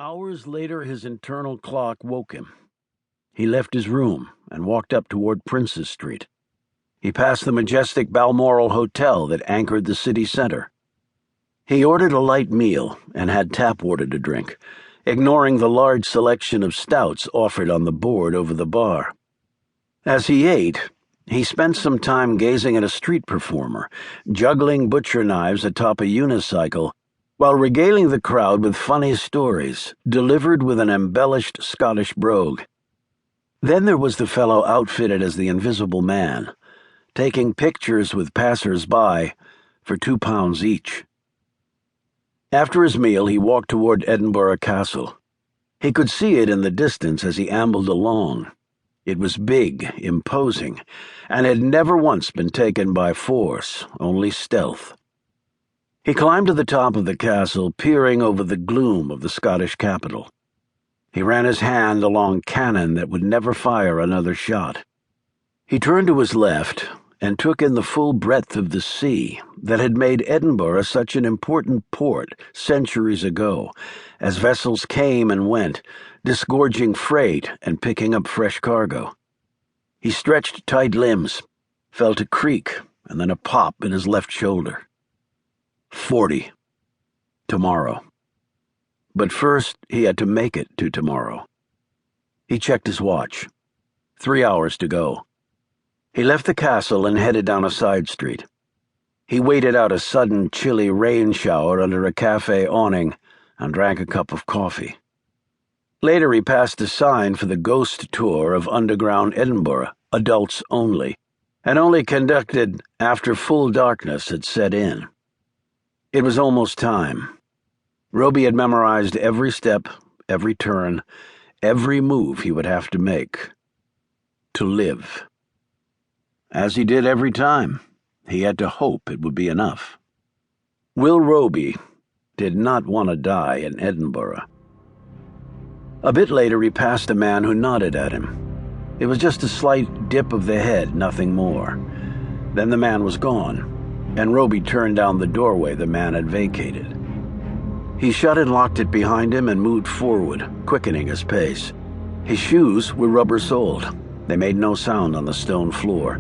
Hours later, his internal clock woke him. He left his room and walked up toward Princes Street. He passed the majestic Balmoral Hotel that anchored the city center. He ordered a light meal and had tap water to drink, ignoring the large selection of stouts offered on the board over the bar. As he ate, he spent some time gazing at a street performer, juggling butcher knives atop a unicycle, while regaling the crowd with funny stories, delivered with an embellished Scottish brogue. Then there was the fellow outfitted as the Invisible Man, taking pictures with passers-by for £2 each. After his meal, he walked toward Edinburgh Castle. He could see it in the distance as he ambled along. It was big, imposing, and had never once been taken by force, only stealth. He climbed to the top of the castle, peering over the gloom of the Scottish capital. He ran his hand along cannon that would never fire another shot. He turned to his left and took in the full breadth of the sea that had made Edinburgh such an important port centuries ago, as vessels came and went, disgorging freight and picking up fresh cargo. He stretched tight limbs, felt a creak, and then a pop in his left shoulder. 40. Tomorrow. But first, he had to make it to tomorrow. He checked his watch. 3 hours to go. He left the castle and headed down a side street. He waited out a sudden, chilly rain shower under a cafe awning and drank a cup of coffee. Later, he passed a sign for the ghost tour of underground Edinburgh, adults only, and only conducted after full darkness had set in. It was almost time. Robie had memorized every step, every turn, every move he would have to make. To live. As he did every time, he had to hope it would be enough. Will Robie did not want to die in Edinburgh. A bit later, he passed a man who nodded at him. It was just a slight dip of the head, nothing more. Then the man was gone, and Robie turned down the doorway the man had vacated. He shut and locked it behind him and moved forward, quickening his pace. His shoes were rubber-soled. They made no sound on the stone floor.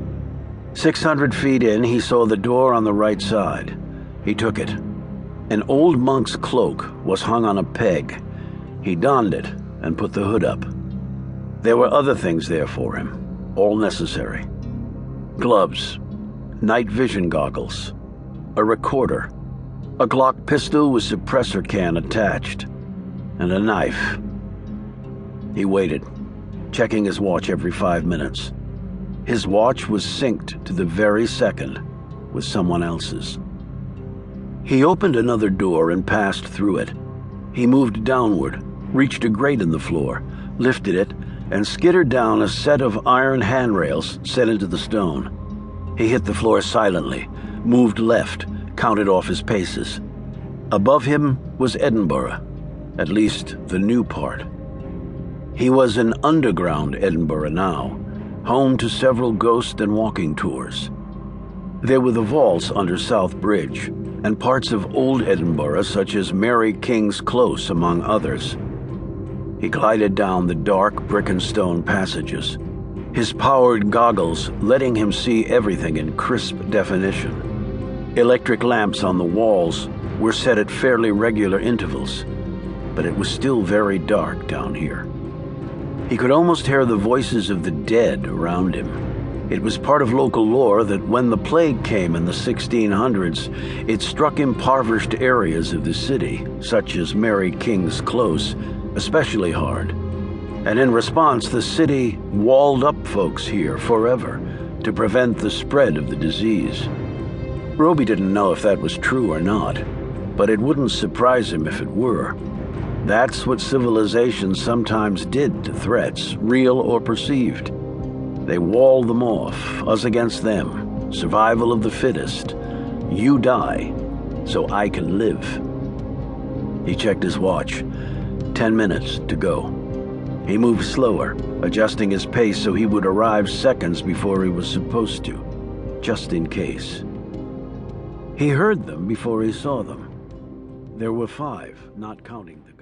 600 feet in, he saw the door on the right side. He took it. An old monk's cloak was hung on a peg. He donned it and put the hood up. There were other things there for him, all necessary. Gloves, night vision goggles, a recorder, a Glock pistol with suppressor can attached, and a knife. He waited, checking his watch every 5 minutes. His watch was synced to the very second with someone else's. He opened another door and passed through it. He moved downward, reached a grate in the floor, lifted it, and skittered down a set of iron handrails set into the stone. He hit the floor silently, moved left, counted off his paces. Above him was Edinburgh, at least the new part. He was in underground Edinburgh now, home to several ghost and walking tours. There were the vaults under South Bridge, and parts of old Edinburgh such as Mary King's Close, among others. He glided down the dark brick and stone passages, his powered goggles letting him see everything in crisp definition. Electric lamps on the walls were set at fairly regular intervals, but it was still very dark down here. He could almost hear the voices of the dead around him. It was part of local lore that when the plague came in the 1600s, it struck impoverished areas of the city, such as Mary King's Close, especially hard. And in response, the city walled up folks here forever to prevent the spread of the disease. Robie didn't know if that was true or not, but it wouldn't surprise him if it were. That's what civilization sometimes did to threats, real or perceived. They walled them off, us against them, survival of the fittest. You die, so I can live. He checked his watch. 10 minutes to go. He moved slower, adjusting his pace so he would arrive seconds before he was supposed to, just in case. He heard them before he saw them. There were 5, not counting the